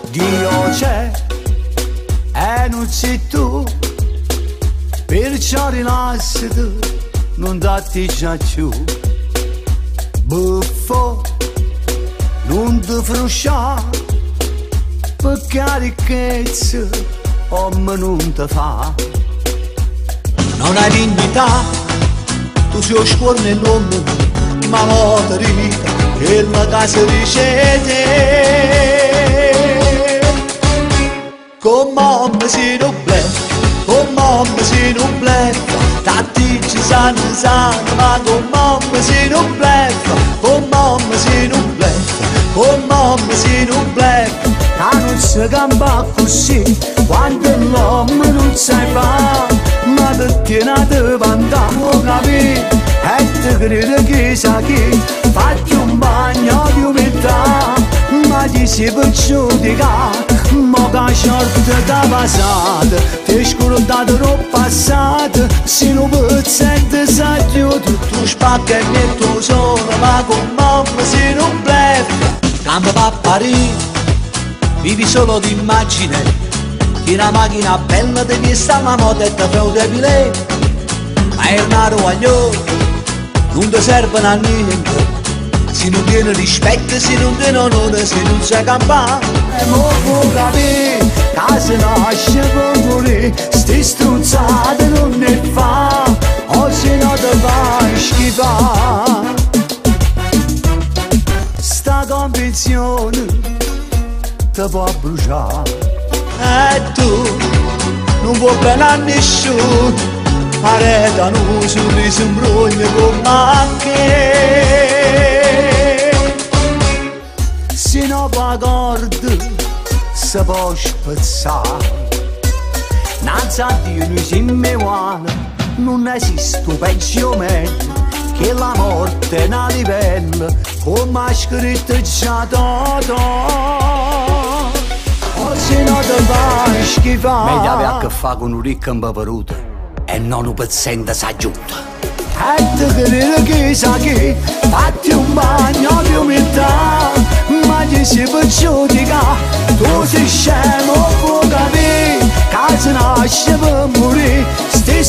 Dio c'è e non sei tu, perciò rilassati, non datti già più. Buffo, non ti frusciare, perché la ricchezza come non ti fa. Non hai dignità, tu sei oscuro nell'uomo, ma non ti rimita, che la casa riceve. Come si non bleffa, come si non bleffa, tanti ci sanno, ma come si non bleffa, come si non bleffa, come si non bleffa. Ma non si gamba così, quando l'uomo non sai fare, ma ti tiene davanti a capire, e ti crede che sa chi, fatti un bagno di umiltà, ma ti si può giudicare. Ma che sorte da passata, ti scordato non passata, se non puoi sentire s'aiuto, tu spacca nel tuo sono, ma con mamma si non bleffa. Quando va a Parigi, vivi solo d'immagine, che una macchina bella devi stare la moda e ti fa un debile, ma è una roaglio, non ti servono a niente. Se non tiene rispetto, se non tiene onore, se non sai campare. E mo può capire, che se nasce per morire, sti stronzate non ne fa, o se no te fa schifare. Sta convinzione te può bruciare. E tu non vuoi bene a nessuno, arredano solo si imbroglia con macchie. Se no pa corda si può spezzare, innanzi a Dio noi siamo uguali, non esiste peggio o meglio, che la morte è una livella, come ha scritto già Totò. O se no te fa schifare. Meglio avere a che fare con un ricco impaveruto e non un pezzente s'aggiunta. E ti crede che sa che, fatti un bagno di umiltà, ma ti si può giudicare, tu sei scemo, può capire, che se nasce per morire, sti